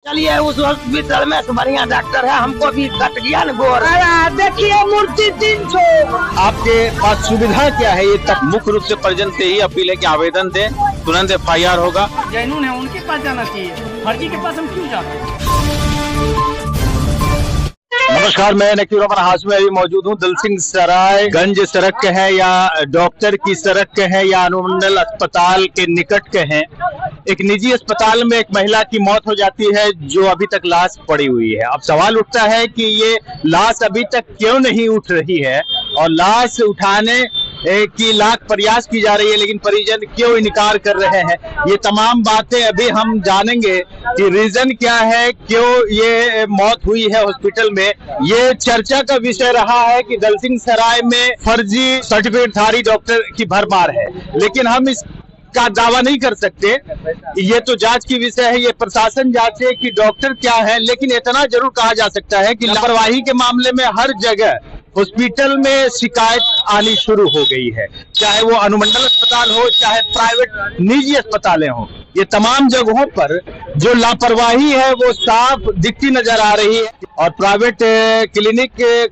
चलिए उस हॉस्पिटल में तो बढ़िया डॉक्टर है, हमको भी कट गया न गोर। देखिए मूर्ति 300। आपके पास सुविधा क्या है? ये तक मुख्य रूप से परिजन से ही अपील है कि आवेदन दें, तुरंत FIR होगा। जैनून है उनके पास जाना चाहिए, फर्जी के पास हम क्यों जाते? नमस्कार, मैं नकीर रहमान हाश में अभी मौजूद हूँ। दलसिंह सराय गंज सड़क के हैं या डॉक्टर की सड़क के हैं या अनुमंडल अस्पताल के निकट के हैं। एक निजी अस्पताल में एक महिला की मौत हो जाती है जो अभी तक लाश पड़ी हुई है। अब सवाल उठता है कि ये लाश अभी तक क्यों नहीं उठ रही है और लाश उठाने की लाख प्रयास की जा रही है, लेकिन परिजन क्यों इनकार कर रहे हैं। ये तमाम बातें अभी हम जानेंगे कि रीजन क्या है, क्यों ये मौत हुई है हॉस्पिटल में। ये चर्चा का विषय रहा है कि दलसिंह सराय में फर्जी सर्टिफिकेटधारी डॉक्टर की भरमार है, लेकिन हम इस का दावा नहीं कर सकते। ये तो जांच की विषय है, ये प्रशासन जांचे कि डॉक्टर क्या है, लेकिन इतना जरूर कहा जा सकता है कि लापरवाही के मामले में हर जगह हॉस्पिटल में शिकायत आनी शुरू हो गई है, चाहे वो अनुमंडल अस्पताल हो, चाहे प्राइवेट निजी अस्पतालें हो। ये तमाम जगहों पर जो लापरवाही है वो साफ दिखती नजर आ रही है। और प्राइवेट क्लिनिक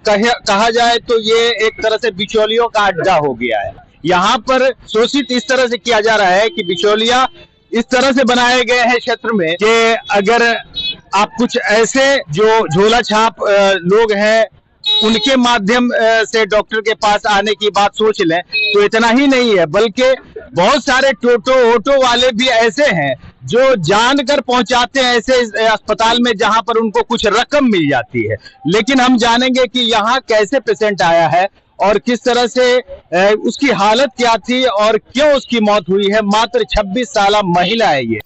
कहा जाए तो ये एक तरह से बिचौलियों का अड्डा हो गया है। यहाँ पर शोषित इस तरह से किया जा रहा है कि बिचौलिया इस तरह से बनाए गए हैं क्षेत्र में कि अगर आप कुछ ऐसे जो झोला छाप लोग हैं उनके माध्यम से डॉक्टर के पास आने की बात सोच लें तो इतना ही नहीं है, बल्कि बहुत सारे ऑटो वाले भी ऐसे हैं जो जानकर पहुंचाते हैं ऐसे अस्पताल में जहां पर उनको कुछ रकम मिल जाती है। लेकिन हम जानेंगे कि यहाँ कैसे पेशेंट आया है और किस तरह से उसकी हालत क्या थी और क्यों उसकी मौत हुई है। मात्र 26 साल महिला है ये।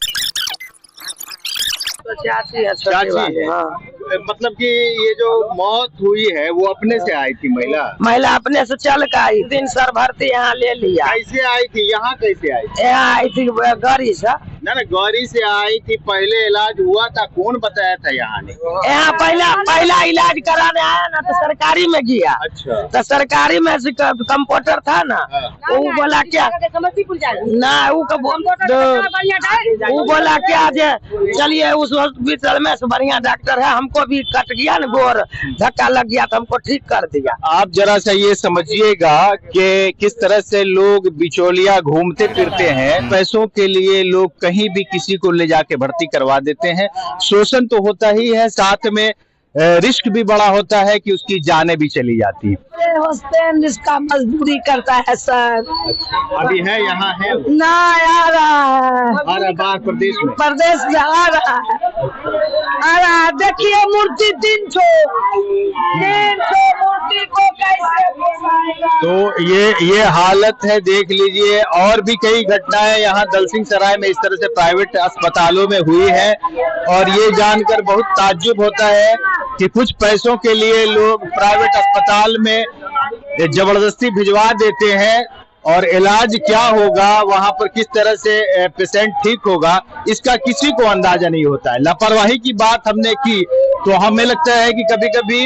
चाची है। हाँ। मतलब कि ये जो मौत हुई है वो अपने से आई थी महिला अपने से चल के आई, 3 सर भर्ती यहाँ ले लिया। कैसे आई थी? यहाँ कैसे आई थी? यहाँ आई थी गाड़ी से। ना गौरी से आई थी। पहले इलाज हुआ था, कौन बताया था यहाँ ने? यहाँ पहला इलाज कराने आया ना तो सरकारी में गया। अच्छा। तो सरकारी में कंपाउंडर था ना, वो बोला क्या ना, वो बोला क्या चलिए उस हॉस्पिटल में से बढ़िया डॉक्टर है, हमको भी कट गया न गोर, धक्का लग गया तो हमको ठीक कर दिया। आप जरा सा ये समझिएगा कि किस तरह से लोग बिचौलिया घूमते फिरते हैं। पैसों के लिए लोग कहीं भी किसी को ले जाके भर्ती करवा देते हैं। शोषण तो होता ही है, साथ में रिस्क भी बड़ा होता है कि उसकी जानें भी चली जाती है। हस्बैंड इसका मजदूरी करता है सर। अभी है यहाँ है ना आ रहा है बाहर प्रदेश में, प्रदेश जा रहा है। देखिए मूर्ति 300 मूर्ति को कैसे घुसाएगा। तो ये हालत है, देख लीजिए। और भी कई घटनाएं यहाँ दलसिंह सराय में इस तरह से प्राइवेट अस्पतालों में हुई है और ये जानकर बहुत ताज्जुब होता है कि कुछ पैसों के लिए लोग प्राइवेट अस्पताल में जबरदस्ती भिजवा देते हैं और इलाज क्या होगा, वहां पर किस तरह से पेशेंट ठीक होगा, इसका किसी को अंदाजा नहीं होता है। लापरवाही की बात हमने की तो हमें लगता है कि कभी कभी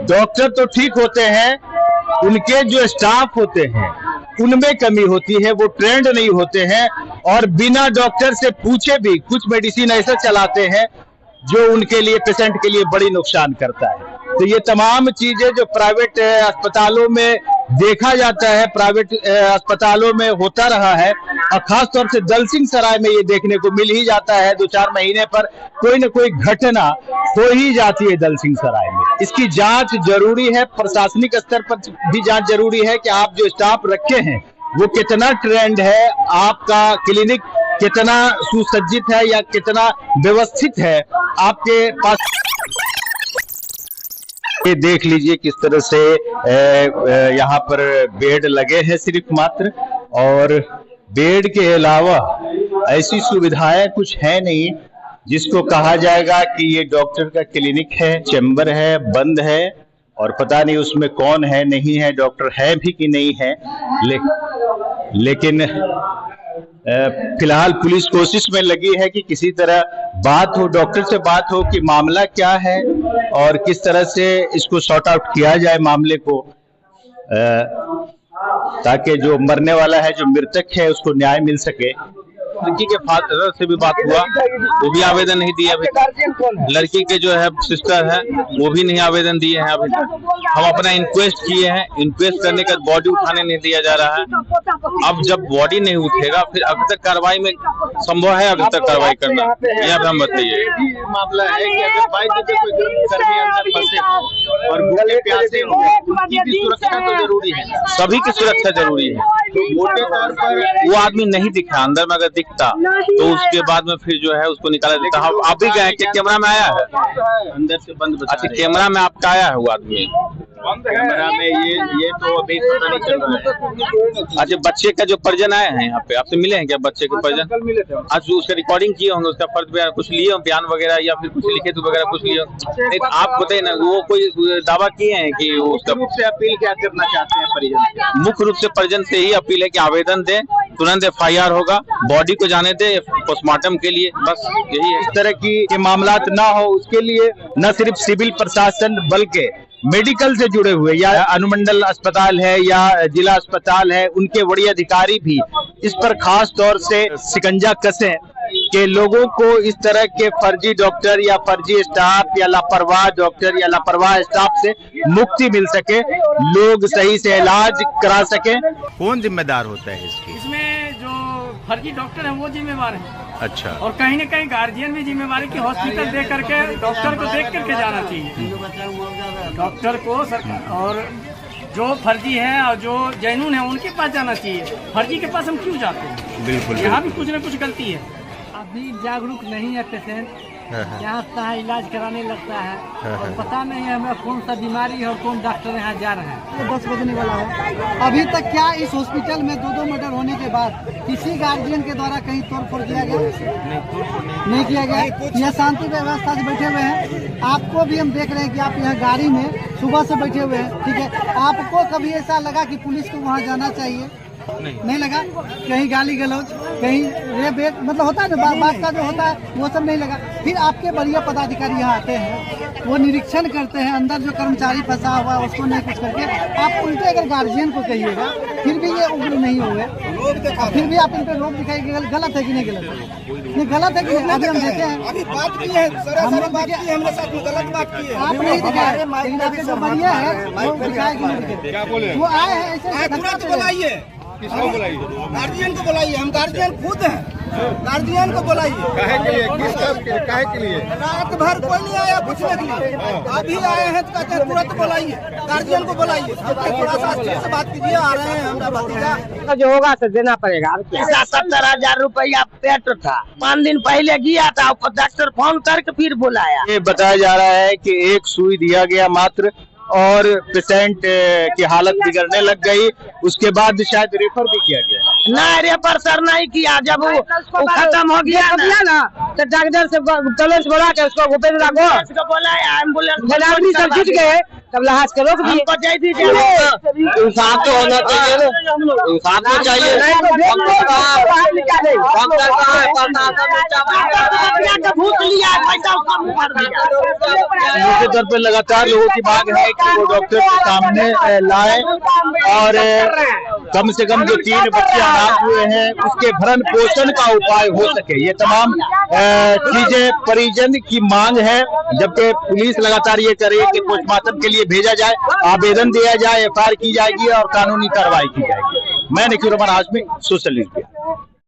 डॉक्टर तो ठीक होते हैं, उनके जो स्टाफ होते हैं उनमें कमी होती है, वो ट्रेंड नहीं होते हैं और बिना डॉक्टर से पूछे भी कुछ मेडिसिन ऐसा चलाते हैं जो उनके लिए, पेशेंट के लिए बड़ी नुकसान करता है। तो ये तमाम चीजें जो प्राइवेट अस्पतालों में देखा जाता है, प्राइवेट अस्पतालों में होता रहा है और खास तौर से दलसिंह सराय में ये देखने को मिल ही जाता है। 2-4 महीने पर कोई न कोई घटना हो ही जाती है दलसिंह सराय में। इसकी जांच जरूरी है, प्रशासनिक स्तर पर भी जांच जरूरी है कि आप जो स्टाफ रखे हैं वो कितना ट्रेंड है, आपका क्लिनिक कितना सुसज्जित है या कितना व्यवस्थित है आपके पास। ये देख लीजिए किस तरह से यहाँ पर बेड लगे हैं सिर्फ मात्र, और बेड के अलावा ऐसी सुविधाएं कुछ है नहीं जिसको कहा जाएगा कि ये डॉक्टर का क्लिनिक है। चैम्बर है, बंद है और पता नहीं उसमें कौन है, नहीं है, डॉक्टर है भी कि नहीं है। लेकिन फिलहाल पुलिस कोशिश में लगी है कि किसी तरह बात हो, डॉक्टर से बात हो कि मामला क्या है और किस तरह से इसको सॉर्ट आउट किया जाए मामले को, ताकि जो मरने वाला है, जो मृतक है, उसको न्याय मिल सके। लड़की के फादर से भी बात हुआ, वो भी आवेदन नहीं दिया अभी तक। लड़की के जो है सिस्टर है वो भी नहीं आवेदन दिए हैं अभी तक। हम अपना इंक्वेस्ट किए हैं, इंक्वेस्ट करने का बॉडी उठाने नहीं दिया जा रहा है। अब जब बॉडी नहीं उठेगा फिर अभी तक कार्रवाई में संभव है अभी तक कार्रवाई करना, यह भी हम बताइए। मामला है कि अगर बाइक पे कोई कर्मी अंदर फंसे और भूखे प्यासे हो, उनकी भी सुरक्षा तो जरूरी है, सभी की सुरक्षा जरूरी है। तो मोटे तौर पर वो आदमी नहीं दिखा, अंदर में अगर दिखता तो उसके बाद में फिर जो है उसको निकाला देता। हम आप भी गए कि कैमरा में आया है, अंदर से बंद। अच्छा कैमरा में आपका आया है वो आदमी? कैमरा में ये तो अभी पता नहीं चल रहा है। अच्छा बच्चे का जो परिजन आए हैं यहाँ पे, आपसे मिले हैं क्या बच्चे के परिजन? आज उसका रिकॉर्डिंग किए होंगे, उसका फर्ज बयान कुछ लिए हो, बयान वगैरह या फिर कुछ लिखित वगैरह कुछ लिए हो? आप बताइए ना, वो कोई दावा किए हैं कि वो उसका रूप से अपील क्या करना चाहते हैं परिजन? मुख्य रूप से परिजन से ही अपील है कि आवेदन दें, तुरंत FIR होगा, बॉडी को जाने दे पोस्टमार्टम के लिए, बस यही है। इस तरह की मामला ना हो उसके लिए न सिर्फ सिविल प्रशासन बल्कि मेडिकल से जुड़े हुए या अनुमंडल अस्पताल है या जिला अस्पताल है, उनके बड़े अधिकारी भी इस पर खास तौर से शिकंजा कसें कि लोगों को इस तरह के फर्जी डॉक्टर या फर्जी स्टाफ या लापरवाह डॉक्टर या लापरवाह स्टाफ से मुक्ति मिल सके, लोग सही से इलाज करा सके। कौन जिम्मेदार होता है इसकी? इसमें जो फर्जी डॉक्टर है वो जिम्मेवार है। अच्छा, और कहीं न कहीं गार्जियन भी जिम्मेवार है कि हॉस्पिटल देख करके डॉक्टर को देख करके जाना चाहिए डॉक्टर को सरकार, और जो फर्जी है और जो जैनून है उनके पास जाना चाहिए। फर्जी के पास हम क्यों जाते हैं? बिल्कुल यहाँ भी कुछ न कुछ गलती है। अभी जागरूक नहीं है पेशेंट, यहाँ आता है इलाज कराने लगता है और पता नहीं है हमें कौन सा बीमारी है और कौन डॉक्टर यहाँ जा रहे हैं। 10 बजने वाला है। अभी तक क्या इस हॉस्पिटल में 2 मर्डर होने के बाद किसी गार्जियन के द्वारा कहीं तोड़फोड़ किया गया? नहीं किया गया। यह शांति व्यवस्था से बैठे हुए हैं। आपको भी हम देख रहे हैं कि आप यहाँ गाड़ी में सुबह से बैठे हुए हैं, ठीक है। आपको कभी ऐसा लगा कि पुलिस को वहाँ जाना चाहिए? नहीं लगा। कहीं गाली गलौज, कहीं रेप मतलब होता है ना, बात का जो होता है वो सब नहीं लगा। फिर आपके बढ़िया पदाधिकारी यहाँ आते हैं, वो निरीक्षण करते हैं, अंदर जो कर्मचारी फंसा हुआ उसको नहीं कुछ करके आप उल्टे अगर गार्जियन को कहिएगा फिर भी ये उग्र नहीं हुए, फिर भी आप इन पर रोक दिखाइएगा। गलत है कि नहीं गलत है? नहीं गलत है कि नहीं? अभी हम देते हैं, अभी बात की है, हमने साथ में गलत बात की है। आप नहीं दिखाए, लेकिन आपके जो बढ़िया है वो दिखाए कि नहीं दिखाए। वो आए हैं ऐसे तुरंत बुलाइए, गार्जियन को बुलाइए। हम गार्जियन खुद हैं, गार्जियन को बुलाइए। काहे के लिए? किस काम के लिए? काहे के लिए? रात भर कोई नहीं आया पूछने के लिए, अभी आए हैं तो कहते हैं तुरंत बुलाइए, गार्जियन को बुलाइए। थोड़ा सा अच्छे से बात कीजिए, आ रहे हैं हमारा भतीजा। जो होगा तो देना पड़ेगा। 70,000 रुपया पेट था, 5 दिन पहले गया था, डॉक्टर फोन करके फिर बुलाया। ये बताया जा रहा है कि एक सुई दिया गया मात्र और पेशेंट की हालत बिगड़ने लग गई, उसके बाद शायद रेफर भी किया गया। नहीं रेफर सर नहीं किया, जब वो खत्म हो गया ना तो डॉक्टर से कॉलेज बोला के उसको भूपेंद्र को बोला, एम्बुलेंस सब जुट गए, तब लहाज के रोक दिए। इंसाफ तो होना चाहिए ना, इंसाफ तो चाहिए। भूत लिया पैसा उसका मुंह भर दिया। मुख्य तौर पर लगातार लोगों की मांग है कि वो डॉक्टर के सामने लाए और कम से कम जो 3 बच्चे अनाथ हुए हैं उसके भरण पोषण का उपाय हो सके। ये तमाम चीजें परिजन की मांग है, जबकि पुलिस लगातार ये करे कि पोस्टमार्टम के लिए भेजा जाए, आवेदन दिया जाए, FIR की जाएगी और कानूनी कार्रवाई की जाएगी। मैं निखिल रमन हाशमी, सोशल मीडिया।